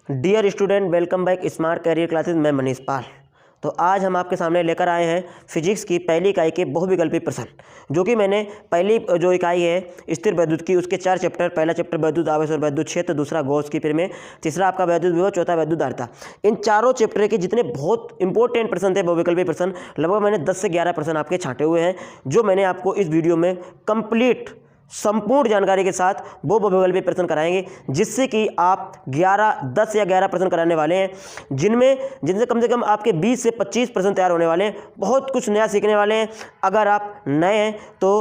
Dear student, welcome back smart career classes. मैं मनीष पाल। तो आज हम आपके सामने लेकर आए हैं फिजिक्स की पहली इकाई के बहुविकल्पी प्रश्न, जो कि मैंने पहली जो इकाई है स्थिर वैद्युत की, उसके 4 चैप्टर, पहला चैप्टर वैद्युत आवेश और वैद्युत क्षेत्र, दूसरा गॉस की, फिर में तीसरा आपका वैद्युत विभव, चौथा वैद्युत धारिता। इन चारों चैप्टर के जितने बहुत इंपॉर्टेंट प्रश्न थे, बहुविकल्पी प्रश्न, लगभग मैंने 10 से 11 प्रश्न आपके छांटे हुए हैं, जो मैंने आपको इस वीडियो में कंप्लीट संपूर्ण जानकारी के साथ वो बहुविकल्पी प्रश्न कराएंगे, जिससे कि आप 10 या 11 प्रश्न कराने वाले हैं, जिनसे कम से कम आपके 20 से 25 प्रश्न तैयार होने वाले हैं। बहुत कुछ नया सीखने वाले हैं। अगर आप नए हैं तो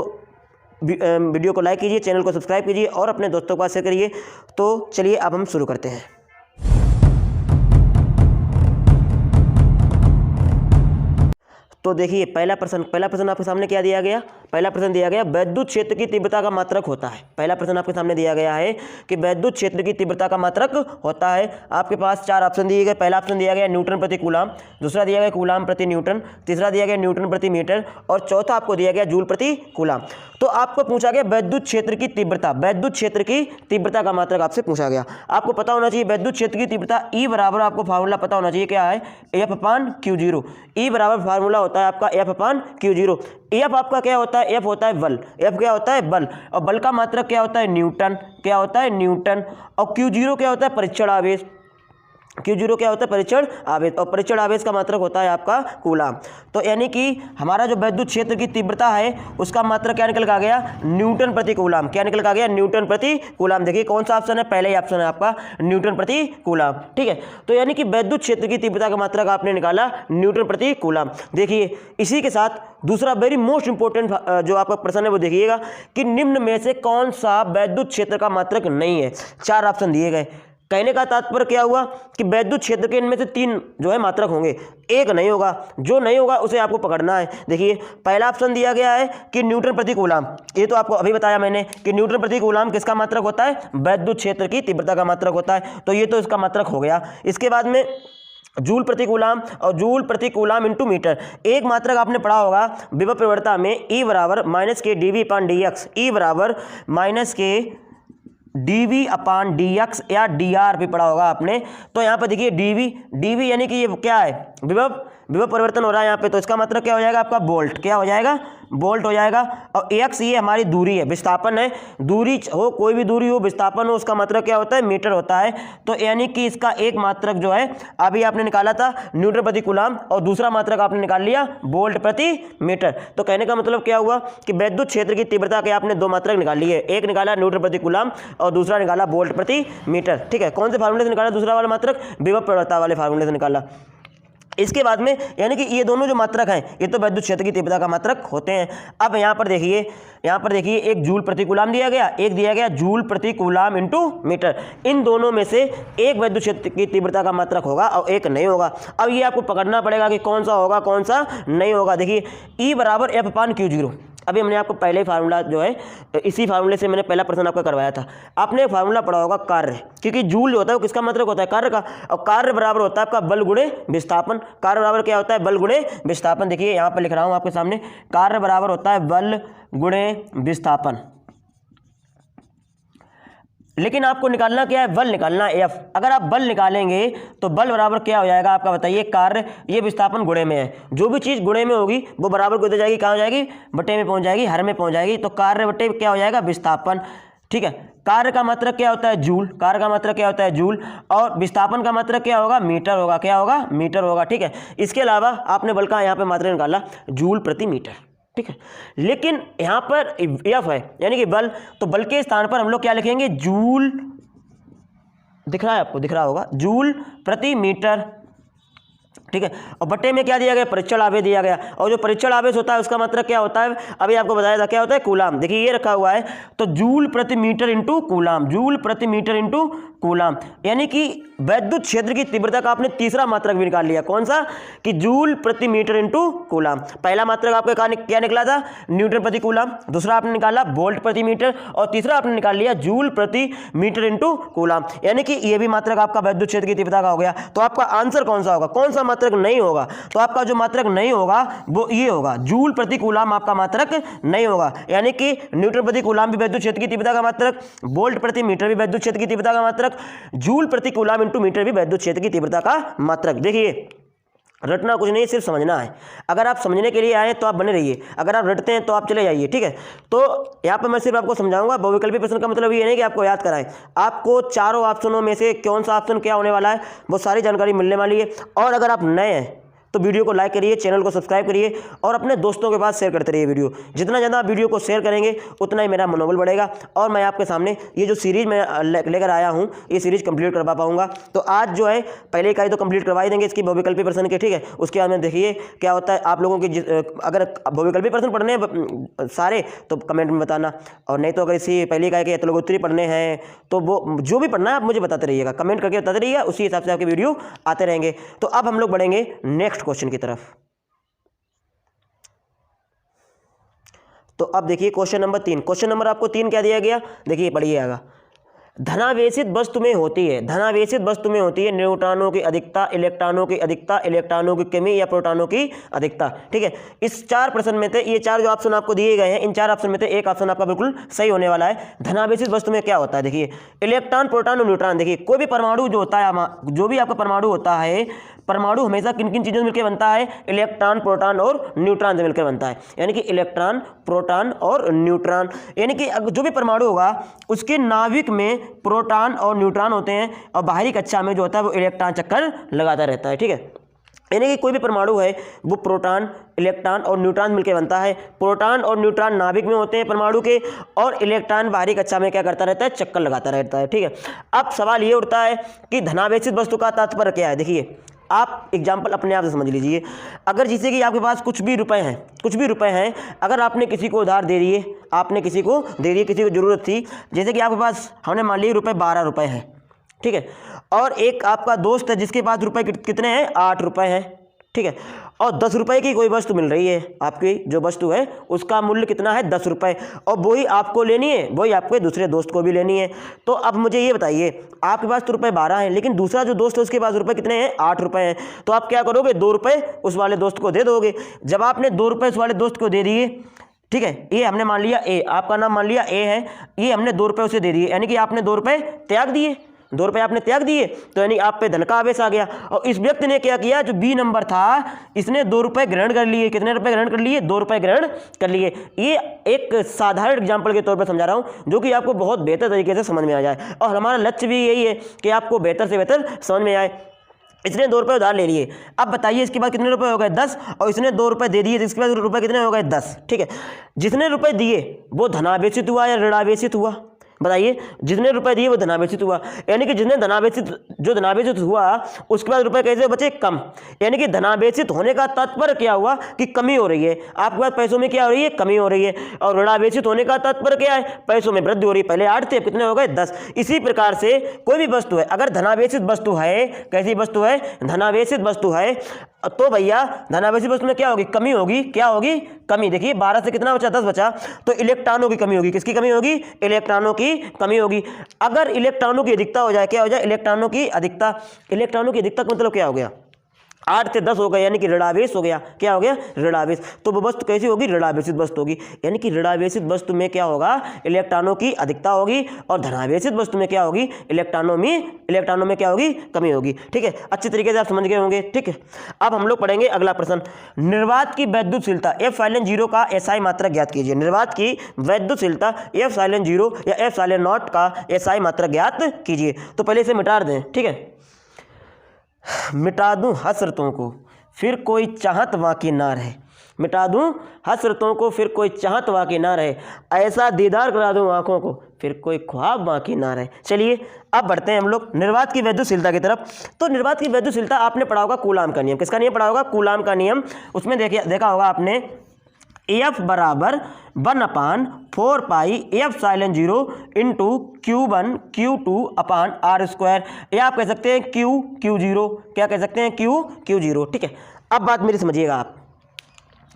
वीडियो को लाइक कीजिए, चैनल को सब्सक्राइब कीजिए और अपने दोस्तों को शेयर करिए। तो चलिए अब हम शुरू करते हैं। तो देखिए पहला प्रश्न आपके सामने क्या दिया गया। पहला प्रश्न दिया गया वैद्युत क्षेत्र की तीव्रता का मात्रक होता है। पहला प्रश्न आपके सामने दिया गया है कि वैद्युत क्षेत्र की तीव्रता का मात्रक होता है। आपके पास 4 ऑप्शन दिए गए। पहला ऑप्शन दिया गया न्यूटन प्रति कूलाम, दूसरा दिया गया कूलाम प्रति न्यूटन, तीसरा दिया गया न्यूटन प्रति मीटर और चौथा आपको दिया गया जूल प्रति कूलाम। तो आपको पूछा गया वैद्युत क्षेत्र की तीव्रता, वैद्युत क्षेत्र की तीव्रता का मात्रक आपसे पूछा गया। आपको पता होना चाहिए वैद्युत क्षेत्र की तीव्रता E बराबर, आपको फार्मूला पता होना चाहिए क्या है, F/Q0। E बराबर फार्मूला होता है आपका F/Q0। F आपका क्या होता है, F होता है बल, F क्या होता है बल, और बल का मात्रक क्या होता है न्यूटन, क्या होता है न्यूटन, और Q0 क्या होता है परीक्षण आवेश, Q0 क्या होता है परीक्षण आवेश, और परीक्षण आवेश का मात्रक होता है आपका कूलाम। तो यानी कि हमारा जो वैद्युत क्षेत्र की तीव्रता है उसका मात्रक क्या निकल के आ गया, न्यूटन प्रति कूलाम। क्या निकल के आ गया, न्यूटन प्रति कूलाम। देखिए कौन सा ऑप्शन है, पहले ही ऑप्शन है आपका न्यूटन प्रति कूलाम। ठीक है, तो यानी कि वैद्युत क्षेत्र की तीव्रता का मात्रक आपने निकाला न्यूटन प्रति कूलाम। देखिए इसी के साथ दूसरा वेरी मोस्ट इंपॉर्टेंट जो आपका प्रश्न है वो देखिएगा कि निम्न में से कौन सा वैद्युत क्षेत्र का मात्रक नहीं है। 4 ऑप्शन दिए गए। कहने का तात्पर्य क्या हुआ कि वैद्युत क्षेत्र के इनमें से 3 जो है मात्रक होंगे, एक नहीं होगा। जो नहीं होगा उसे आपको पकड़ना है। देखिए पहला ऑप्शन दिया गया है कि न्यूटन प्रति कूलाम। ये तो आपको अभी बताया मैंने कि न्यूटन प्रति कूलाम किसका मात्रक होता है, वैद्युत क्षेत्र की तीव्रता का मात्रक होता है। तो ये तो इसका मात्रक हो गया। इसके बाद में जूल प्रति कूलाम और जूल प्रति कूलाम इंटू मीटर। एक मात्रक आपने पढ़ा होगा विभव प्रवणता में, E बराबर -k dV/dx, E बराबर -k dV/dx या dr भी पढ़ा होगा आपने। तो यहाँ पर देखिए dV यानी कि ये क्या है, विभव परिवर्तन हो रहा है यहाँ पे। तो इसका मतलब क्या हो जाएगा आपका वोल्ट, क्या हो जाएगा वोल्ट हो जाएगा। और x ये हमारी दूरी है, विस्थापन है। दूरी हो, कोई भी दूरी हो, विस्थापन हो, उसका मतलब क्या होता है मीटर होता है। तो यानी कि इसका एक मात्रक जो है अभी आपने निकाला था न्यूटन प्रति कूलाम, और दूसरा मात्रक आपने निकाल लिया वोल्ट प्रति मीटर। तो कहने का मतलब क्या हुआ कि वैद्युत क्षेत्र की तीव्रता के आपने 2 मात्रक निकाल लिए, एक निकाला न्यूटन प्रति कूलाम और दूसरा निकाला वोल्ट प्रति मीटर। ठीक है, कौन से फार्मूले से निकाला दूसरा वाला मात्रक, विभव प्रवणता वाले फार्मूले से निकाला। इसके बाद में यानी कि ये दोनों जो मात्रक हैं ये तो वैद्युत क्षेत्र की तीव्रता का मात्रक होते हैं। अब यहाँ पर देखिए एक जूल प्रति कूलाम दिया गया, एक दिया गया जूल प्रति कूलाम इंटू मीटर। इन दोनों में से एक वैद्युत क्षेत्र की तीव्रता का मात्रक होगा और एक नहीं होगा। अब ये आपको पकड़ना पड़ेगा कि कौन सा होगा कौन सा नहीं होगा। देखिए E बराबर F/Q0। अभी हमने आपको पहले ही फार्मूला जो है, इसी फार्मूले से मैंने पहला प्रश्न आपका करवाया था। आपने फार्मूला पढ़ा होगा कार्य, क्योंकि जूल जो होता है वो किसका मात्रक होता है, कार्य का, और कार्य बराबर होता है आपका बल गुणे विस्थापन। कार्य बराबर क्या होता है, बल गुणे विस्थापन। देखिए यहाँ पर लिख रहा हूँ आपके सामने, कार्य बराबर होता है बल गुणे विस्थापन। लेकिन आपको निकालना क्या है, बल निकालना है F। अगर आप बल निकालेंगे तो बल बराबर क्या हो जाएगा आपका, बताइए। कार्य, ये विस्थापन गुणे में है, जो भी चीज़ गुणे में होगी वो बराबर को दे जाएगी, कहाँ हो जाएगी, बटे में पहुंच जाएगी, हर में पहुंच जाएगी। तो कार्य बटे क्या हो जाएगा, विस्थापन। ठीक है, कार्य का मात्रक क्या होता है जूल, कार्य का मात्रक क्या होता है जूल, और विस्थापन का मात्रक क्या होगा, मीटर होगा, क्या होगा, मीटर होगा। ठीक है, इसके अलावा आपने बल का यहाँ पे मात्रक निकाला जूल प्रति मीटर। ठीक है, लेकिन यहाँ पर F है यानी कि बल, तो बल के स्थान पर हम लोग क्या लिखेंगे, जूल, दिख रहा है आपको, दिख रहा होगा, जूल प्रति मीटर। ठीक है, और बट्टे में क्या दिया गया, परीक्षण आवेश दिया गया, और जो परीक्षण आवेश होता है उसका मात्रक क्या होता है, अभी आपको बताया था क्या होता है, कूलाम। देखिए ये रखा हुआ है, तो जूल प्रति मीटर इंटू कूलाम, जूल प्रति मीटर इंटू कूलाम। यानी कि वैद्युत क्षेत्र की तीव्रता का आपने तीसरा मात्रक भी निकाल लिया, कौन सा, कि जूल प्रति मीटर इंटू कूलाम। पहला मात्रक आपका क्या निकला था, न्यूटन प्रति कूलाम, दूसरा आपने निकाला वोल्ट प्रति मीटर, और तीसरा आपने निकाल लिया जूल प्रति मीटर इंटू कूलाम। यानी कि ये भी मात्रक आपका वैद्युत क्षेत्र की तीव्रता का हो गया। तो आपका आंसर कौन सा होगा, कौन सा मात्रक नहीं होगा, तो आपका जो मात्रक नहीं होगा वो ये होगा, जूल प्रति कूलाम आपका मात्रक नहीं होगा। यानी कि न्यूटन प्रति कूलाम भी वैद्युत क्षेत्र की तीव्रता का मात्रक, वोल्ट प्रति मीटर भी वैद्युत क्षेत्र की तीव्रता का मात्रक, मात्रक, जूल प्रति कूलाम इंटू मीटर भी वैद्युत क्षेत्र की तीव्रता का मात्रक। देखिए रटना कुछ नहीं, सिर्फ समझना है। अगर आप समझने के लिए आए तो आप बने रहिए, अगर आप रटते हैं तो आप चले जाइए, ठीक है। तो यहाँ पर मैं सिर्फ आपको समझाऊंगा। बहुविकल्पी प्रश्न का मतलब ये नहीं कि आपको याद कराएं, आपको चारों ऑप्शनों में से कौन सा ऑप्शन क्या होने वाला है वो सारी जानकारी मिलने वाली है। और अगर आप नए हैं तो वीडियो को लाइक करिए, चैनल को सब्सक्राइब करिए और अपने दोस्तों के पास शेयर करते रहिए वीडियो। जितना ज़्यादा आप वीडियो को शेयर करेंगे उतना ही मेरा मनोबल बढ़ेगा और मैं आपके सामने ये जो सीरीज़ मैं लेकर आया हूँ ये सीरीज़ कंप्लीट करवा पाऊँगा। तो आज जो है पहले इकाई तो कंप्लीट करवा ही देंगे इसकी बहुविकल्पी प्रश्न के, ठीक है। उसके बाद में देखिए क्या होता है आप लोगों की, अगर बहुविकल्पी प्रश्न पढ़ने हैं सारे तो कमेंट में बताना, और नहीं तो अगर इसी पहली इकाई के एतलगोत्री पढ़ने हैं तो वो जो भी पढ़ना है आप मुझे बताते रहिएगा, कमेंट करके बताते रहिएगा, उसी हिसाब से आपके वीडियो आते रहेंगे। तो अब हम लोग बढ़ेंगे नेक्स्ट क्वेश्चन की तरफ। तो अब देखिए क्वेश्चन नंबर 3। क्वेश्चन नंबर आपको 3 क्या दिया गया, देखिए पढ़िएगा। धनावेशित वस्तु में होती है, धनावेशित वस्तु में होती है न्यूट्रॉनों की अधिकता, इलेक्ट्रॉनों की अधिकता, इलेक्ट्रॉनों की कमी या प्रोटॉनों की अधिकता, ठीक है। इस 4 प्रश्न में से ये 4 जो ऑप्शन आपको दिए गए हैं, इन 4 ऑप्शन में से एक ऑप्शन आपका बिल्कुल सही होने वाला है। धनावेशित वस्तु में क्या होता है, देखिए इलेक्ट्रॉन, प्रोटॉन और न्यूट्रॉन। देखिए कोई भी परमाणु जो होता है, जो भी आपका परमाणु होता है, परमाणु हमेशा किन किन चीज़ों से मिलकर बनता है, इलेक्ट्रॉन, प्रोटॉन और न्यूट्रॉन से मिलकर बनता है। यानी कि इलेक्ट्रॉन, प्रोटॉन और न्यूट्रॉन, यानी कि जो भी परमाणु होगा उसके नाभिक में प्रोटॉन और न्यूट्रॉन होते हैं और बाहरी कक्षा में जो होता है वो इलेक्ट्रॉन चक्कर लगाता रहता है, ठीक है। यानी कि कोई भी परमाणु है वो प्रोटॉन, इलेक्ट्रॉन और न्यूट्रॉन मिलकर बनता है। प्रोटॉन और न्यूट्रॉन नाभिक में होते हैं परमाणु के, और इलेक्ट्रॉन बाहरी कक्षा में क्या करता रहता है, चक्कर लगाता रहता है, ठीक है। अब सवाल ये उठता है कि धनावेशित वस्तु का तात्पर्य क्या है। देखिए आप एग्जाम्पल अपने आप से समझ लीजिए। अगर जैसे कि आपके पास कुछ भी रुपए हैं, अगर आपने किसी को उधार दे दिए, किसी को ज़रूरत थी, जैसे कि आपके पास हमने मान लिए 12 रुपये हैं, ठीक है। और एक आपका दोस्त है जिसके पास रुपए कितने हैं, 8 रुपये हैं, ठीक है। और 10 रुपये की कोई वस्तु मिल रही है, आपकी जो वस्तु है उसका मूल्य कितना है, 10 रुपये, और वही आपको लेनी है, वही आपके दूसरे दोस्त को भी लेनी है। तो अब मुझे ये बताइए, आपके पास तो रुपये 12 हैं, लेकिन दूसरा जो दोस्त है उसके पास रुपये कितने हैं, 8 रुपये हैं। तो आप क्या करोगे, 2 रुपये उस वाले दोस्त को दे दोगे। जब आपने 2 रुपये उस वाले दोस्त को दे दिए, ठीक है, ये हमने मान लिया ए, आपका नाम मान लिया ए है, ये हमने 2 रुपये उसे दे दिए, यानी कि आपने 2 रुपये त्याग दिए, 2 रुपये आपने त्याग दिए, तो यानी आप पे धन का आवेश आ गया। और इस व्यक्ति ने क्या किया, जो बी नंबर था, इसने 2 रुपये ग्रहण कर लिए। कितने रुपये ग्रहण कर लिए, 2 रुपये ग्रहण कर लिए। ये एक साधारण एग्जाम्पल के तौर पर समझा रहा हूँ, जो कि आपको बहुत बेहतर तरीके से समझ में आ जाए, और हमारा लक्ष्य भी यही है कि आपको बेहतर से बेहतर समझ में आए। इसने 2 रुपये उधार ले लिए, अब बताइए इसके बाद कितने रुपए हो गए, 10, और इसने 2 रुपये दे दिए, इसके बाद रुपये कितने हो गए, 10, ठीक है। जिसने रुपये दिए वो धनावेशित हुआ या ऋणावेशित हुआ, बताइए। जितने रुपए दिए वो धनावेशित हुआ, यानी कि जितने धनावेशित हुआ उसके बाद रुपए कैसे बचे, कम। यानी कि धनावेशित होने का तात्पर्य क्या हुआ कि कमी हो रही है, आपके पास पैसों में क्या हो रही है, कमी हो रही है। और ऋणावेशित होने का तात्पर्य क्या है, पैसों में वृद्धि हो रही है। पहले 8 थे, कितने हो गए, 10। इसी प्रकार से कोई भी वस्तु है, अगर धनावेशित वस्तु है, कैसी वस्तु है, धनावेशित वस्तु है, तो भैया धनावेशित वस्तु में क्या होगी, कमी होगी। क्या होगी, कमी। देखिए 12 से कितना बचा, 10 बचा, तो इलेक्ट्रॉनों की कमी होगी। किसकी कमी होगी, इलेक्ट्रॉनों की कमी होगी। अगर इलेक्ट्रॉनों की अधिकता हो जाए, क्या हो जाए, इलेक्ट्रॉनों की अधिकता। इलेक्ट्रॉनों की अधिकता का मतलब क्या हो गया, 8 से 10 हो गए, यानी कि ऋणावेश हो गया। क्या हो गया, ऋणावेश। तो वो वस्तु कैसी होगी, ऋणावेशित वस्तु होगी। यानी कि ऋणावेशित वस्तु में क्या होगा, इलेक्ट्रॉनों की अधिकता होगी, और धनावेशित वस्तु में क्या होगी, इलेक्ट्रॉनों में क्या होगी, कमी होगी, ठीक है। अच्छी तरीके से आप समझ गए होंगे, ठीक है। अब हम लोग पढ़ेंगे अगला प्रश्न। निर्वात की वैद्युतशीलता ε0 का SI मात्रक ज्ञात कीजिए। निर्वात की वैद्युतशीलता ε0 या ε0 का SI मात्रक ज्ञात कीजिए। तो पहले इसे मिटा दें, ठीक है। मिटा दूं हसरतों को, फिर कोई चाहत बाकी ना रहे। मिटा दूं हसरतों को, फिर कोई चाहत बाकी ना रहे। ऐसा दीदार करा दूं आंखों को, फिर कोई ख्वाब बाकी ना रहे। चलिए अब बढ़ते हैं हम लोग निर्वात की वैद्युतशीलता की तरफ। तो निर्वात की वैद्युतशीलता आपने पढ़ा होगा कूलाम का नियम। किसका नियम पढ़ा होगा, कूलाम का नियम। उसमें देखा होगा आपने F बराबर 1/4 पाई ε0 इंटू Q1 Q2 अपान R², या आप कह सकते हैं Q0। क्या कह सकते हैं, Q0, ठीक है। अब बात मेरी समझिएगा आप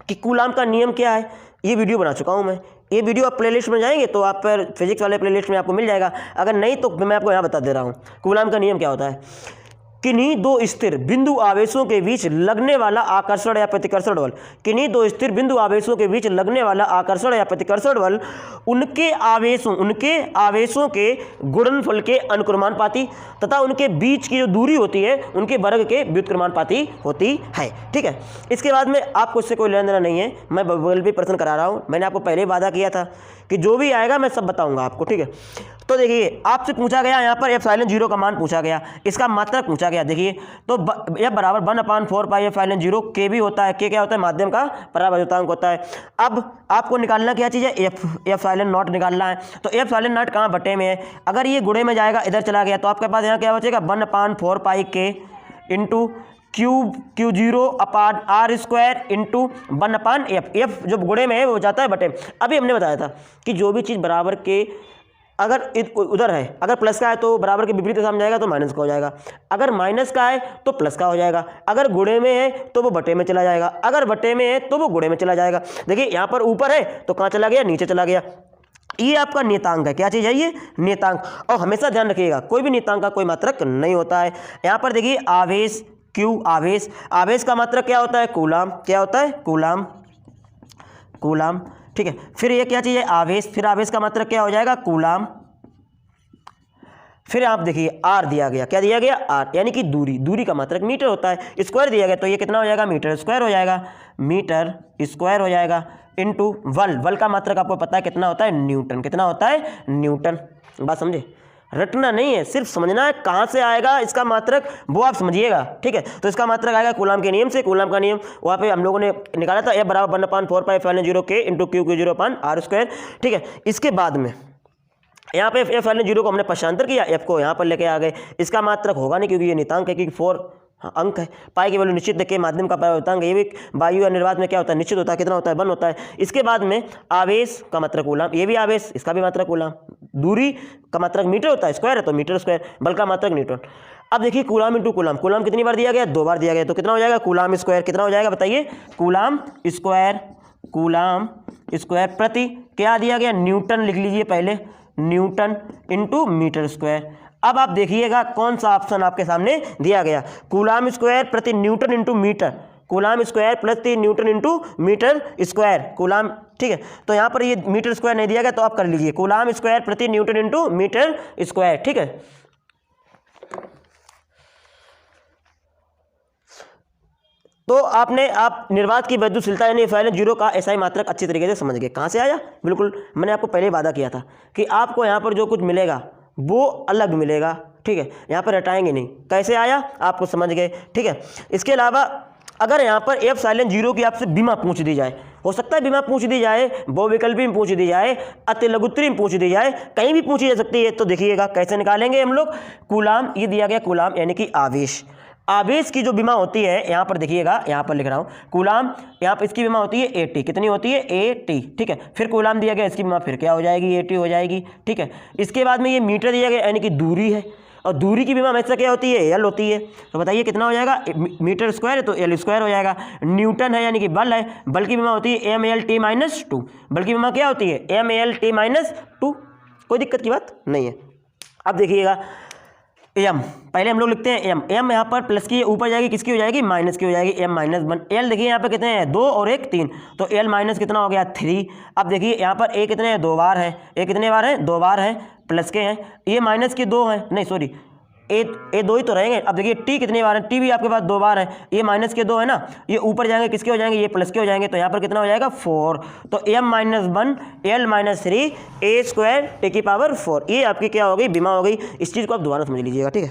कि कूलाम का नियम क्या है। ये वीडियो बना चुका हूँ मैं, ये वीडियो आप प्लेलिस्ट में जाएंगे तो आप पर फिजिक्स वाले प्लेलिस्ट में आपको मिल जाएगा, अगर नहीं तो मैं आपको यहाँ बता दे रहा हूँ कूलाम का नियम क्या होता है। किन्हीं दो स्थिर बिंदु आवेशों के बीच लगने वाला आकर्षण या प्रतिकर्षण बल, किन्हीं दो स्थिर बिंदु आवेशों के बीच लगने वाला आकर्षण या प्रतिकर्षण बल उनके आवेशों के गुणनफल के अनुक्रमानुपाती तथा उनके बीच की जो दूरी होती है उनके वर्ग के व्युत्क्रमानुपाती होती है। ठीक है, इसके बाद में आपको इससे कोई लेना देना नहीं है, मैं बगल भी प्रश्न करा रहा हूँ। मैंने आपको पहले वादा किया था कि जो भी आएगा मैं सब बताऊंगा आपको। ठीक है, तो देखिए आपसे पूछा गया यहाँ पर एप्सिलॉन 0 का मान पूछा गया, इसका मात्रक पूछा गया। देखिए तो F बराबर 1/4 पाई एप्सिलॉन 0 के भी होता है, के क्या होता है, माध्यम का परावैद्युतांक होता है। अब आपको निकालना क्या चीज़ है, एप्सिलॉन नॉट निकालना है। तो एप्सिलॉन नॉट कहाँ बटे में है, अगर ये गुणे में जाएगा इधर चला गया तो आपके पास यहाँ क्या बचेगा 1/4 पाई के इंटू Q0 अपान R square into 1/F। F जो गुणे में है वो जाता है बटे। अभी हमने बताया था कि जो भी चीज़ बराबर के अगर उधर है, अगर प्लस का है तो बराबर के विपरीत सामने जाएगा तो माइनस का हो जाएगा, अगर माइनस का है तो प्लस का हो जाएगा, अगर गुणे में है तो वो बटे में चला जाएगा, अगर बटे में है तो वो गुणे में चला जाएगा। देखिए यहाँ पर ऊपर है तो कहाँ चला गया, नीचे चला गया। ये आपका नियतांक है, क्या चीज़ है ये, नियतांक। और हमेशा ध्यान रखिएगा कोई भी नियतांक का कोई मात्रक नहीं होता है। यहाँ पर देखिए आवेश Q, आवेश का मात्रक क्या होता है, कूलाम। क्या होता है, कूलाम। ठीक है, फिर ये क्या चीज़ है, आवेश, फिर आवेश का मात्रक क्या हो जाएगा, कूलाम। फिर आप देखिए R दिया गया, क्या दिया गया, R, यानी कि दूरी का मात्रक मीटर होता है। स्क्वायर दिया गया तो ये कितना हो जाएगा, मीटर स्क्वायर हो जाएगा, इंटू वल का मात्रक आपको पता है कितना होता है, न्यूटन। कितना होता है, न्यूटन। बात समझे, रटना नहीं है, सिर्फ समझना है कहाँ से आएगा इसका मात्रक, वो आप समझिएगा। ठीक है, तो इसका मात्रक आएगा कूलाम के नियम से। कूलाम का नियम वहाँ पे हम लोगों ने निकाला था, F बराबर 1/4 पाई एप्सिलॉन 0 के इंटू Q0 अपान R स्क्वायर। ठीक है, इसके बाद में यहाँ पे एप्सिलॉन 0 को हमने पक्षांतर किया, F को यहाँ पर लेके आ गए। इसका मात्रक होगा नहीं क्योंकि ये नियतांक है, क्योंकि 4 अंक है। पाई की वैल्यू निश्चित के माध्यम का परावैद्युतांक, ये भी वायु या निर्वात में क्या होता है, निश्चित होता है, कितना होता है, 1 होता है। इसके बाद में आवेश का मात्रक कूलाम, ये भी आवेश, इसका भी मात्रक कूलाम। दूरी का मात्रक मीटर होता है, स्क्वायर है तो मीटर स्क्वायर, बल का मात्रक न्यूटन। अब देखिए कूलाम इंटू कूलाम, कूलाम कितनी बार दिया गया, 2 बार दिया गया, तो कितना हो जाएगा, कूलाम स्क्वायर। कितना हो जाएगा बताइए, कूलाम स्क्वायर प्रति क्या दिया गया, न्यूटन लिख लीजिए पहले, न्यूटन इंटू मीटर स्क्वायर। अब आप देखिएगा कौन सा ऑप्शन आपके सामने दिया गया, कूलाम स्क्वायर प्रति newton into metre, coulomb square प्रति newton into metre square, coulomb. ठीक है, तो यहाँ पर ये मीटर स्क्वायर नहीं दिया गया तो आप कर लीजिए कूलाम स्क्वायर प्रति न्यूटन इंटू मीटर स्क्वायर। ठीक है, तो आप निर्वात की वैद्युतशीलता यानी एप्सिलॉन 0 का एसआई मात्रक अच्छी तरीके से समझ गए। कहाँ से आया, बिल्कुल मैंने आपको पहले वादा किया था कि आपको यहाँ पर जो कुछ मिलेगा वो अलग मिलेगा। ठीक है, यहाँ पर हटाएंगे नहीं, कैसे आया आपको समझ गए। ठीक है, इसके अलावा अगर यहाँ पर एप्सिलॉन 0 की आपसे बीमा पूछ दी जाए, हो सकता है बीमा पूछ दी जाए, बहुविकल्पी में पूछ दी जाए, अतिलघुत्तरी में पूछ दी जाए, कहीं भी पूछी जा सकती है। तो देखिएगा कैसे निकालेंगे हम लोग, कूलाम, ये दिया गया कूलाम यानी कि आवेश की जो बीमा होती है, यहाँ पर देखिएगा, यहाँ पर लिख रहा हूँ कूलाम, यहाँ पर इसकी बीमा होती है AT, कितनी होती है, AT। ठीक है, फिर कूलाम दिया गया, इसकी बीमा फिर क्या हो जाएगी, AT हो जाएगी। ठीक है, इसके बाद में ये मीटर दिया गया यानी कि दूरी है, और दूरी की बीमा हमेशा क्या होती है, L होती है। तो बताइए कितना हो जाएगा, मीटर स्क्वायर है तो L स्क्वायर हो जाएगा। न्यूटन है यानी कि बल है, बल की बीमा होती है MLT-2, बल की बीमा क्या होती है, MLT-2। कोई दिक्कत की बात नहीं है। अब देखिएगा एम, पहले हम लोग लिखते हैं एम, यहाँ पर प्लस की ऊपर जाएगी, किसकी हो जाएगी, माइनस की हो जाएगी, M-1। एल देखिए यहाँ पे कितने हैं, 2 और 1 3, तो L माइनस कितना हो गया, 3। अब देखिए यहाँ पर ए कितने हैं, 2 बार है, ए कितने बार है, 2 बार है, प्लस के हैं, ये माइनस के 2 हैं, नहीं सॉरी ए 2 ही तो रहेंगे। अब देखिए टी कितनी बार है, टी भी आपके पास 2 बार है, ये माइनस के 2 है ना, ये ऊपर जाएंगे, किसके हो जाएंगे, ये प्लस के हो जाएंगे, तो यहाँ पर कितना हो जाएगा, 4। तो M-1 L-3 A square T⁴, ये आपकी क्या हो गई, बीमा हो गई। इस चीज़ को आप दोबारा समझ लीजिएगा। ठीक है,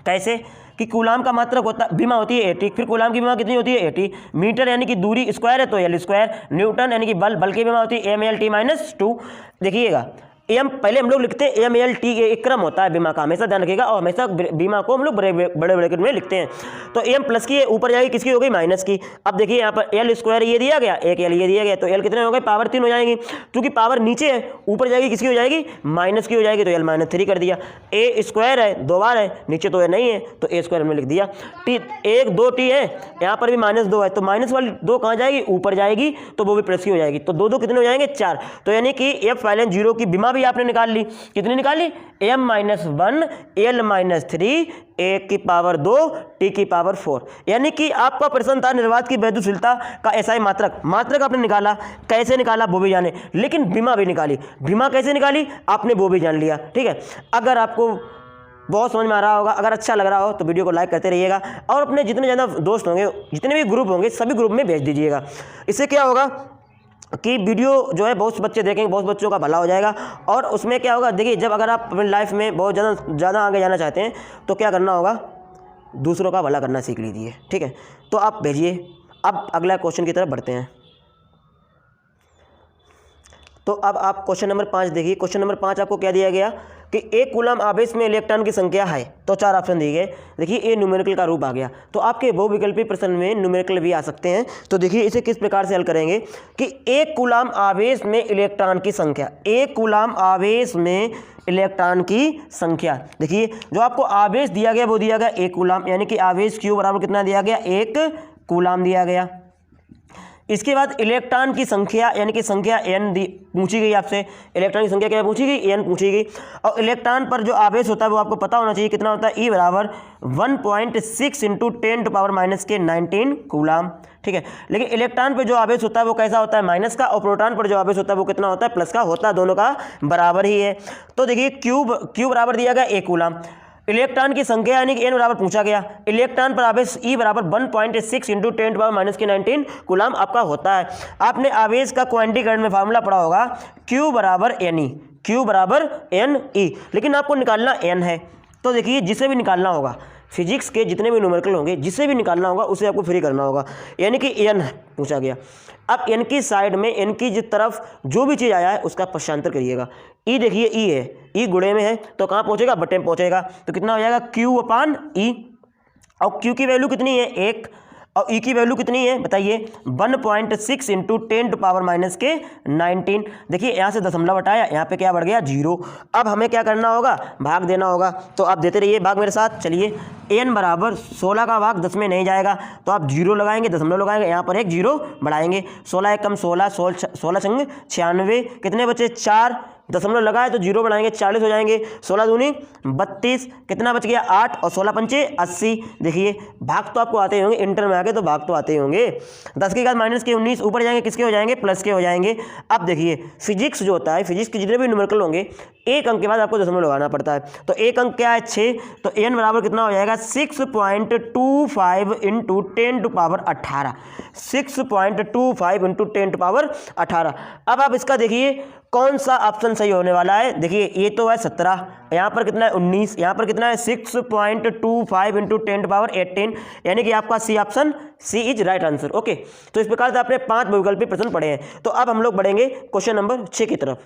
कैसे कि कूलाम का मात्रक होता, बीमा होती है AT, फिर कूलाम की बीमा कितनी होती है, AT। मीटर यानी कि दूरी, स्क्वायर है तो L स्क्वायर। न्यूटन यानी कि बल की बीमा होती है MLT-2। देखिएगा एम, पहले हम लोग लिखते हैं MLT, एक क्रम होता है बीमा का, हमेशा ध्यान रखिएगा, और हमेशा बीमा को हम लोग बड़े बड़े में लिखते हैं। तो एम प्लस की ऊपर जाएगी, किसकी हो गई, माइनस की। अब देखिए यहाँ पर L स्क्वायर ये दिया गया, एक L ये दिया गया, तो L कितने हो गए, पावर 3 हो जाएंगी, क्योंकि पावर नीचे है, ऊपर जाएगी, किसकी हो जाएगी, माइनस की हो जाएगी, तो L-3 कर दिया। A स्क्वायर है, 2 बार है, नीचे तो ये नहीं है, तो A स्क्वायर हमने लिख दिया। T 1 2 T है, यहाँ पर भी -2 है, तो माइनस वाली 2 कहाँ जाएगी, ऊपर जाएगी, तो वो भी प्लस की हो जाएगी, तो 2 2 कितने हो जाएंगे, 4। तो यानी कि एप्सिलॉन 0 की बीमा भी आपने निकाल ली, कितनी निकाली, m-1 l-3 a की पावर 2 t की पावर 4। यानी कि आपका प्रश्न था निर्वात की वैद्युतशीलता का एसआई मात्रक, मात्रक आपने निकाला, कैसे निकाला वो भी जाने, लेकिन भीमा भी निकाली, भीमा कैसे निकाली आपने वो भी जान लिया। ठीक है, अगर आपको बहुत समझ में आ रहा होगा, अगर अच्छा लग रहा हो तो वीडियो को लाइक करते रहिएगा और अपने जितने ज़्यादा दोस्त होंगे, जितने भी ग्रुप होंगे, सभी ग्रुप में भेज दीजिएगा। इससे क्या होगा कि वीडियो जो है बहुत से बच्चे देखेंगे, बहुत बच्चों का भला हो जाएगा। और उसमें क्या होगा, देखिए जब अगर आप अपनी लाइफ में बहुत ज़्यादा आगे जाना चाहते हैं तो क्या करना होगा, दूसरों का भला करना सीख लीजिए। ठीक है, तो आप भेजिए। अब अगला क्वेश्चन की तरफ बढ़ते हैं। तो अब आप क्वेश्चन नंबर 5 देखिए। क्वेश्चन नंबर 5 आपको क्या दिया गया कि एक कूलम आवेश में इलेक्ट्रॉन की संख्या है, तो 4 ऑप्शन दिए गए। देखिए ये न्यूमेरिकल का रूप आ गया, तो आपके बहुविकल्पी प्रश्न में न्यूमेरिकल भी आ सकते हैं। तो देखिए इसे किस प्रकार से हल करेंगे कि एक कूलम आवेश में इलेक्ट्रॉन की संख्या, एक कूलम आवेश में इलेक्ट्रॉन की संख्या। देखिए जो आपको आवेश दिया गया वो दिया गया 1 कूलम, यानी कि आवेश क्यू बराबर कितना दिया गया, 1 कूलम दिया गया। इसके बाद इलेक्ट्रॉन की संख्या, यानी कि संख्या n पूछी गई आपसे, इलेक्ट्रॉन की संख्या क्या पूछी गई, n पूछी गई। और इलेक्ट्रॉन पर जो आवेश होता है वो आपको पता होना चाहिए कितना होता है, E बराबर 1.6 इंटू 10⁻⁻⁻19 कूलम। ठीक है, लेकिन इलेक्ट्रॉन पर जो आवेश होता है वो कैसा होता है, माइनस का, और प्रोटॉन पर जो आवेश होता है वो कितना होता है, प्लस का होता है, दोनों का बराबर ही है। तो देखिए क्यू बराबर दिया गया 1 कूलम, इलेक्ट्रॉन की संख्या यानी कि n बराबर पूछा गया, इलेक्ट्रॉन पर आवेश E बराबर 1.6 इंटू 10⁻⁻⁻19 कूलम आपका होता है। आपने आवेश का क्वांटीकरण में फार्मूला पढ़ा होगा, Q बराबर NE, Q बराबर NE, लेकिन आपको निकालना n है। तो देखिए जिसे भी निकालना होगा, फिजिक्स के जितने भी न्यूमेरिकल होंगे, जिसे भी निकालना होगा उसे आपको फ्री करना होगा, यानी कि n पूछा गया। अब n की साइड में, n की जिस तरफ जो भी चीज़ आया है उसका पश्चांतर करिएगा। E देखिए E है, E गुणे में है तो कहाँ पहुँचेगा, बटे में पहुँचेगा, तो कितना हो जाएगा Q/E। और Q की वैल्यू कितनी है, 1, और E की वैल्यू कितनी है बताइए, 1.6 इंटू 10⁻⁻⁻19। देखिए यहाँ से दशमलव हटाया, यहाँ पे क्या बढ़ गया, 0। अब हमें क्या करना होगा, भाग देना होगा, तो आप देते रहिए भाग मेरे साथ। चलिए n बराबर 16 का भाग 10 में नहीं जाएगा, तो आप 0 लगाएंगे, दशमलव लगाएंगे, यहाँ पर एक 0 बढ़ाएंगे, 16 एकम 16, 16 छंग 96, कितने बचे, 4, दशमलव लगाए तो 0 बढ़ाएंगे, 40 हो जाएंगे, 16 दूनी 32, कितना बच गया, 8, और 16 पंचे 80। देखिए भाग तो आपको आते ही होंगे, इंटर में आगे तो भाग तो आते ही होंगे। 10 के बाद माइनस के 19, ऊपर जाएंगे किसके हो जाएंगे, प्लस के हो जाएंगे। अब देखिए फिजिक्स जो होता है, फिजिक्स के जितने भी न्यूमेरिकल होंगे, एक अंक के बाद आपको दशमलव लगाना पड़ता है। तो एक अंक क्या है, 6, तो n बराबर कितना हो जाएगा, 6.25 इंटू 10⁻18, 6.25 इंटू 10⁻18। अब आप इसका देखिए कौन सा ऑप्शन सही होने वाला है। देखिए ये तो है 17, यहाँ पर कितना है 19, यहाँ पर कितना है 6.25 इंटू 10⁻18, यानी कि आपका C option, C is right answer. Okay, तो इस प्रकार से आपने 5 बहुविकल्पी प्रश्न पढ़े हैं। तो अब हम लोग बढ़ेंगे क्वेश्चन नंबर 6 की तरफ।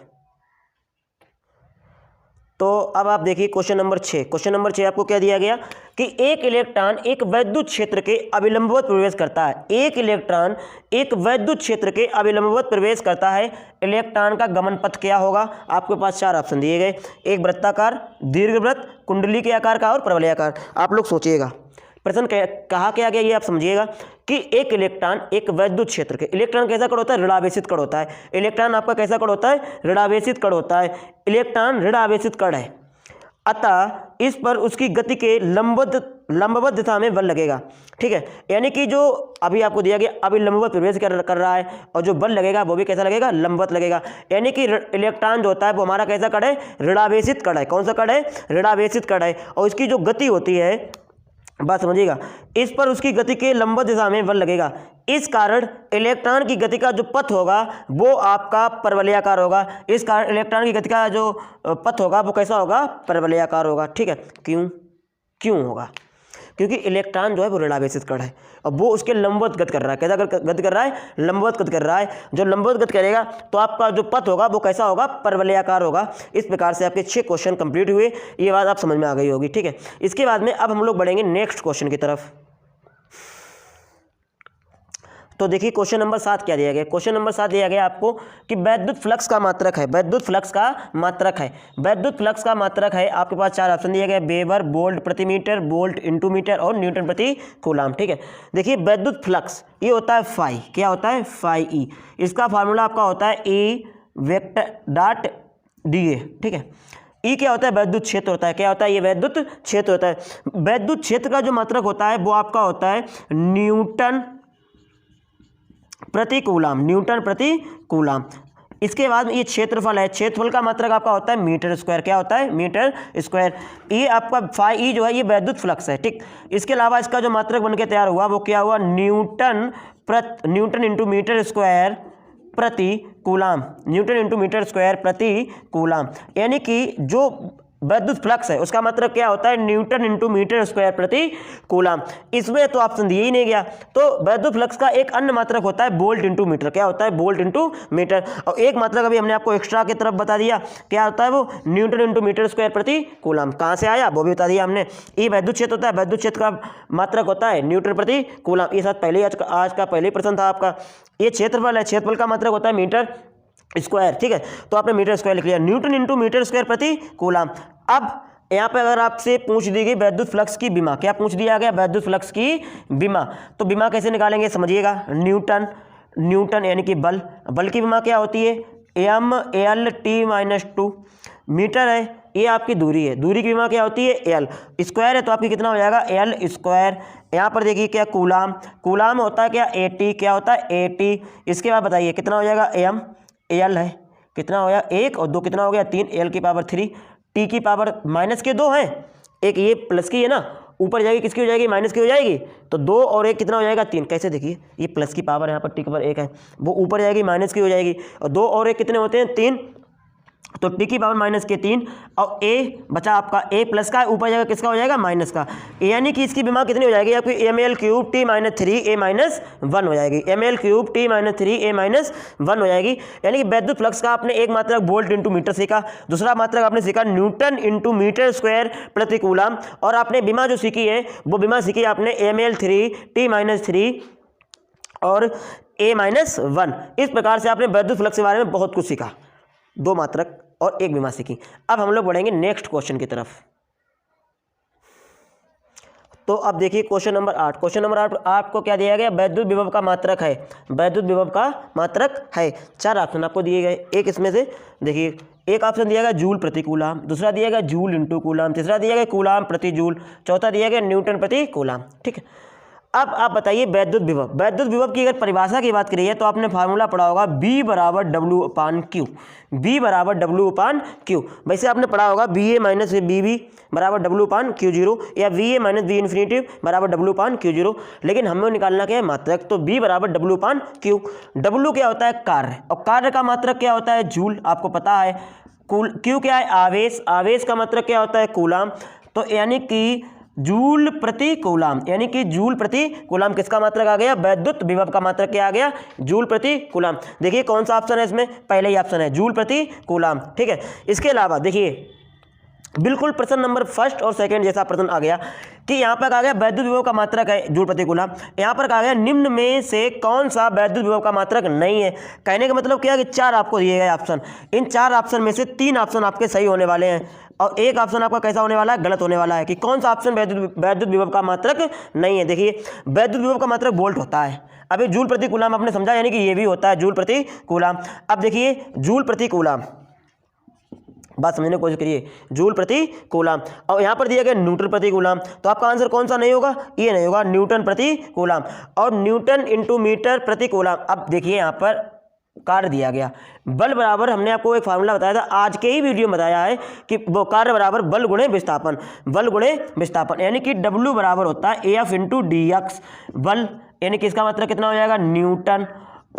तो अब आप देखिए क्वेश्चन नंबर 6। क्वेश्चन नंबर 6 आपको क्या दिया गया कि एक इलेक्ट्रॉन एक वैद्युत क्षेत्र के अभिलंबवत प्रवेश करता है। एक इलेक्ट्रॉन एक वैद्युत क्षेत्र के अभिलंबवत प्रवेश करता है, इलेक्ट्रॉन का गमन पथ क्या होगा। आपके पास 4 ऑप्शन दिए गए, एक वृत्ताकार, दीर्घवृत्त, कुंडली के आकार का और परवलयाकार। आप लोग सोचिएगा प्रश्न कहा क्या गया ये आप समझिएगा कि एक इलेक्ट्रॉन एक वैद्युत क्षेत्र के, इलेक्ट्रॉन कैसा कण होता है, ऋणावेशित कण होता है। इलेक्ट्रॉन आपका कैसा कण होता है, ऋणावेशित कण होता है। इलेक्ट्रॉन ऋणावेशित कण है, अतः इस पर उसकी गति के लंबवत दिशा में बल लगेगा। ठीक है, यानी कि जो अभी आपको दिया गया अभी लंबवत प्रवेश कर रहा है, और जो बल लगेगा वो भी कैसा लगेगा, लंबवत लगेगा। यानी कि इलेक्ट्रॉन जो होता है वो हमारा कैसा कण है, ऋणावेशित कण है। कौन सा कण है, ऋणावेशित कण है। और इसकी जो गति होती है, बात समझिएगा, इस पर उसकी गति के लंबवत दिशा में बल लगेगा। इस कारण इलेक्ट्रॉन की गति का जो पथ होगा वो आपका परवलयाकार होगा। इस कारण इलेक्ट्रॉन की गति का जो पथ होगा वो कैसा होगा, परवलयाकार होगा। ठीक है, क्यों होगा, क्योंकि इलेक्ट्रॉन जो है वो ऋणावेशित कण है और वो उसके लंबवत गति कर रहा है। कैसा गति कर रहा है, लंबवत गति कर रहा है। जो लंबवत गति करेगा तो आपका जो पथ होगा वो कैसा होगा, परवलयाकार होगा। इस प्रकार से आपके 6 क्वेश्चन कंप्लीट हुए, ये बात आप समझ में आ गई होगी। ठीक है, इसके बाद में अब हम लोग बढ़ेंगे नेक्स्ट क्वेश्चन की तरफ। तो देखिए क्वेश्चन नंबर 7 क्या दिया गया। क्वेश्चन नंबर 7 दिया गया आपको कि वैद्युत फ्लक्स का मात्रक है, वैद्युत फ्लक्स का मात्रक है, वैद्युत फ्लक्स का मात्रक है। आपके पास 4 ऑप्शन दिए गए, वेबर, वोल्ट प्रति मीटर, वोल्ट इंटू मीटर और न्यूटन प्रति कूलम। ठीक है, देखिए वैद्युत फ्लक्स ये होता है फाई, क्या होता है, फाई ई। इसका फार्मूला आपका होता है E वेक्टर डॉट DA, ठीक है। E क्या होता है? वैद्युत क्षेत्र होता है। क्या होता है? ये वैद्युत क्षेत्र होता है। वैद्युत क्षेत्र का जो मात्रक होता है वो आपका होता है न्यूटन प्रति कूलाम, न्यूटन प्रति कूलाम। इसके बाद ये क्षेत्रफल है, क्षेत्रफल का मात्रक आपका होता है मीटर स्क्वायर। क्या होता है? Metre square. ये आपका फाई ई जो है ये वैद्युत फ्लक्स है, ठीक। इसके अलावा इसका जो मात्रक बनके तैयार हुआ वो क्या हुआ? न्यूटन इंटू मीटर स्क्वायर प्रति coulomb, newton into metre square प्रति कूलाम। यानी कि जो वैद्युत फ्लक्स है उसका मात्रक क्या होता है? न्यूटन इंटू मीटर स्क्वायर प्रति कूलाम। इसमें तो ऑप्शन दिया ही नहीं गया। तो वैद्युत फ्लक्स का एक अन्य मात्रक होता है वोल्ट इंटू मीटर। क्या होता है? Volt into metre. और एक मात्रक अभी हमने आपको एक्स्ट्रा की तरफ बता दिया, क्या होता है वो? न्यूटन इंटू मीटर स्क्वायर प्रति कूलाम। कहाँ से आया वो भी बता दिया हमने। ये वैद्युत क्षेत्र होता है, वैद्युत क्षेत्र का मात्रक होता है न्यूटन प्रति कूलाम। ये साथ पहले आज का पहले प्रश्न था आपका। ये क्षेत्रफल है, क्षेत्रफल का मात्रक होता है मीटर स्क्वायर, ठीक है। तो आपने मीटर स्क्वायर लिख लिया, न्यूटन इंटू मीटर स्क्वायर प्रति कूलाम। अब यहाँ पे अगर आपसे पूछ दी गई वैद्युत फ्लक्स की विमा, क्या पूछ दिया गया? वैद्युत फ्लक्स की विमा। तो विमा कैसे निकालेंगे समझिएगा। न्यूटन यानी कि बल, बल की विमा क्या होती है? M/L/T-2 मीटर है, ये आपकी दूरी है, दूरी की विमा क्या होती है? L। स्क्वायर है तो आपकी कितना हो जाएगा? L square. यहाँ पर देखिए क्या कूलाम, कूलाम होता है क्या? AT। क्या होता है? AT। इसके बाद बताइए कितना हो जाएगा? M। L है, कितना हो गया? 1 और 2 कितना हो गया? 3। L की पावर 3, T की पावर माइनस के 2 हैं, एक ये प्लस की है ना, ऊपर जाएगी किसकी हो जाएगी? माइनस की हो जाएगी। तो 2 और 1 कितना हो जाएगा? 3। कैसे? देखिए ये प्लस की पावर, यहाँ पर टी की पावर 1 है, वो ऊपर जाएगी माइनस की हो जाएगी। और 2 और 1 कितने होते हैं? 3। तो टी की पावर माइनस के 3 और ए बचा आपका ए प्लस का, ऊपर जाएगा किसका हो जाएगा? माइनस का। यानी कि इसकी विमा कितनी हो जाएगी आपकी? mL3T-3A-1 हो जाएगी। mL3T-3A-1 हो जाएगी। यानी कि वैद्युत फ्लक्स का आपने एक मात्रक वोल्ट इंटू मीटर सीखा, दूसरा मात्रक आपने सीखा न्यूटन इंटू मीटर स्क्वायर प्रति कूलाम, और आपने विमा जो सीखी है वो विमा सीखी आपने mL3T-3 और A-1। इस प्रकार से आपने वैद्युत फ्लक्स के बारे में बहुत कुछ सीखा, 2 मात्रक और 1 विमा सीखी। अब हम लोग बढ़ेंगे नेक्स्ट क्वेश्चन की तरफ। तो अब देखिए क्वेश्चन नंबर 8। क्वेश्चन नंबर 8 आपको क्या दिया गया? वैद्युत विभव का मात्रक है, वैद्युत विभव का मात्रक है। 4 ऑप्शन आपको दिए गए, एक इसमें से देखिए, एक ऑप्शन दिया गया जूल प्रति कूलाम, दूसरा दिया गया जूल इंटू कूलाम, तीसरा दिया गया कूलाम प्रति जूल, चौथा दिया गया न्यूटन प्रति कूलाम, ठीक है। अब आप बताइए वैद्युत विभव, वैद्युत विभव की अगर परिभाषा की बात करिए तो आपने फार्मूला पढ़ा होगा B बराबर W/Q, B बराबर W/Q। वैसे आपने पढ़ा होगा BA माइनस BB बराबर W/Q0 या VA माइनस V इन्फिनिटी बराबर W/Q0, लेकिन हमें निकालना क्या है? मात्रक। तो B बराबर W/Q। W क्या होता है? कार्य, और कार्य का मात्रक क्या होता है? जूल, आपको पता है। Q क्या है? आवेश, आवेश का मात्रक क्या होता है? कूलाम। तो यानी कि जूल प्रति कूलाम, यानी कि जूल प्रति कूलाम किसका मात्रक आ गया? वैद्युत विभव का मात्रक क्या आ गया? जूल प्रति कूलाम। देखिए कौन सा ऑप्शन है इसमें? पहले ही ऑप्शन है जूल प्रति कूलाम, ठीक है। इसके अलावा देखिए बिल्कुल प्रश्न नंबर 1 और 2 जैसा प्रश्न आ गया कि यहाँ पर आ गया वैद्युत विभव का मात्रक है जूल प्रति कूलाम। यहाँ पर कहा गया निम्न में से कौन सा वैद्युत विभव का मात्रक नहीं है। कहने का मतलब क्या है कि 4 आपको दिए गए ऑप्शन, इन 4 ऑप्शन में से 3 ऑप्शन आपके सही होने वाले हैं और एक ऑप्शन आपका कैसा होने वाला है? गलत होने वाला है। कि कौन सा ऑप्शन वैद्युत विभव का मात्रक नहीं है। देखिए वैद्युत विभव का मात्रक वोल्ट होता है, अभी जूल प्रति कूलाम आपने समझा, यानी कि ये भी होता है जूल प्रति कूलाम। अब देखिए जूल प्रति कूलाम, बात समझने की कोशिश करिए, जूल प्रति कूलाम, और यहाँ पर दिया गया न्यूटन प्रति कूलाम, तो आपका आंसर कौन सा नहीं होगा? ये नहीं होगा, न्यूटन प्रति कूलाम। और न्यूटन इंटू मीटर प्रति कूलाम। अब देखिए यहाँ पर कार्य दिया गया, बल बराबर, हमने आपको एक फार्मूला बताया था, आज के ही वीडियो में बताया है कि वो कार्य बराबर बल गुणे विस्थापन, बल गुणे विस्थापन, यानी कि W बराबर होता है AF इंटू DX। बल यानी कि इसका मात्रक कितना हो जाएगा? न्यूटन,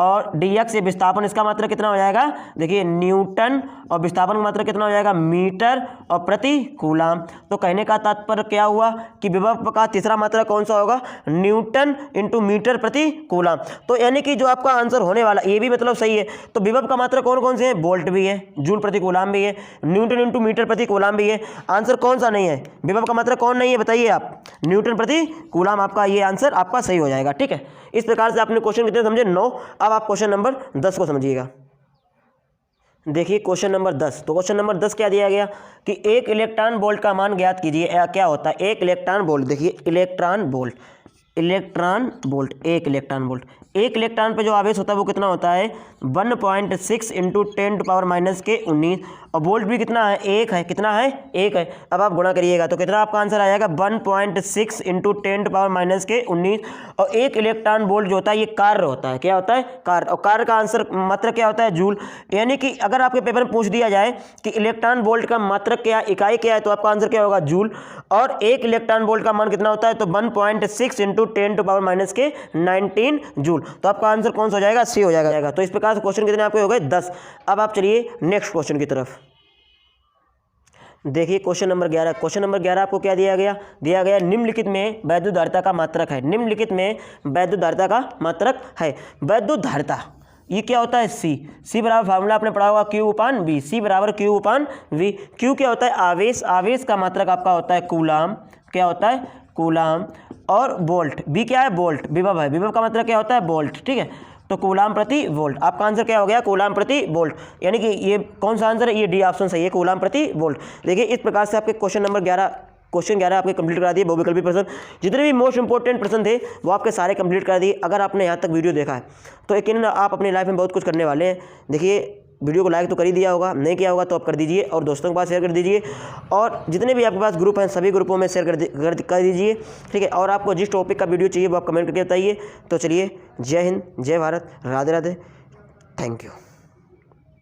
और DX से विस्थापन, इसका मात्रक कितना हो जाएगा? देखिए न्यूटन, और विस्थापन का मात्रक कितना हो जाएगा? मीटर और प्रति कूलाम। तो कहने का तात्पर्य क्या हुआ कि विभव का तीसरा मात्रक कौन सा होगा? न्यूटन इंटू मीटर प्रति कूलाम। तो यानी कि जो आपका आंसर होने वाला ये भी मतलब सही है। तो विभव का मात्रक कौन कौन से हैं? वोल्ट भी है, जूल प्रति कूलाम भी है, न्यूटन इंटू मीटर प्रति कूलाम भी है। आंसर कौन सा नहीं है? विभव का मात्रक कौन नहीं है बताइए आप? न्यूटन प्रति कूलाम, आपका ये आंसर आपका सही हो जाएगा, ठीक है। इस प्रकार से आपने क्वेश्चन कितने समझे? 9। अब आप क्वेश्चन नंबर 10 को समझिएगा। देखिए क्वेश्चन नंबर 10। तो क्वेश्चन नंबर 10 क्या दिया गया कि एक इलेक्ट्रॉन वोल्ट का मान ज्ञात कीजिए। क्या होता है एक इलेक्ट्रॉन वोल्ट? देखिए इलेक्ट्रॉन वोल्ट, इलेक्ट्रॉन वोल्ट, एक इलेक्ट्रॉन वोल्ट, एक इलेक्ट्रॉन पे जो आवेश होता है वो कितना होता है 1.6 इंटू 10⁻⁻⁰ और वोल्ट भी कितना है 1 है। कितना है 1 है। अब आप गुणा करिएगा तो कितना आपका आंसर आएगा 1.6 इंटू 10⁻⁻⁰ और एक इलेक्ट्रॉन वोल्ट जो होता है ये कार्य होता है। क्या होता है कार्य। और कार्य का आंसर मात्रक क्या होता है जूल। यानी कि अगर आपके पेपर में पूछ दिया जाए कि इलेक्ट्रॉन वोल्ट का मात्रक क्या इकाई क्या है तो आपका आंसर क्या होगा जूल। और एक इलेक्ट्रॉन वोल्ट का मान कितना होता है तो 1.6 इंटू 10⁻⁻⁹ जूल। तो आपका आंसर कौन सा हो जाएगा सी हो जाएगा। तो इस प्रकार से क्वेश्चन कितने आपके हो गए 10। अब आप चलिए नेक्स्ट क्वेश्चन की तरफ। देखिए क्वेश्चन नंबर 11। क्वेश्चन नंबर 11 आपको क्या दिया गया निम्नलिखित में वैद्युत धारिता का मात्रक है। निम्नलिखित में वैद्युत धारिता का मात्रक है। वैद्युत धारिता ये क्या होता है सी बराबर फार्मूला आपने पढ़ा होगा Q/V। सी बराबर Q/V। Q क्या होता है आवेश। आवेश का मात्रक आपका होता है कूलाम। क्या होता है कूलाम। और वोल्ट V क्या है वोल्ट। विभव है। विभव का मतलब क्या होता है वोल्ट। ठीक है तो कूलाम प्रति वोल्ट। आपका आंसर क्या हो गया कूलाम प्रति वोल्ट। यानी कि ये कौन सा आंसर है ये डी ऑप्शन सही है कूलाम प्रति वोल्ट। देखिए इस प्रकार से आपके क्वेश्चन 11 आपके कंप्लीट करा दिए। बहुविकल्पी प्रश्न जितने भी मोस्ट इंपॉर्टेंट प्रश्न थे वो आपके सारे कंप्लीट करा दिए। अगर आपने यहाँ तक वीडियो देखा है तो यकीनन आप अपनी लाइफ में बहुत कुछ करने वाले हैं। देखिए वीडियो को लाइक तो कर ही दिया होगा, नहीं किया होगा तो आप कर दीजिए और दोस्तों के पास शेयर कर दीजिए और जितने भी आपके पास ग्रुप हैं सभी ग्रुपों में शेयर कर दीजिए। ठीक है और आपको जिस टॉपिक का वीडियो चाहिए वो आप कमेंट करके बताइए। तो चलिए जय हिंद, जय भारत, राधे राधे, थैंक यू।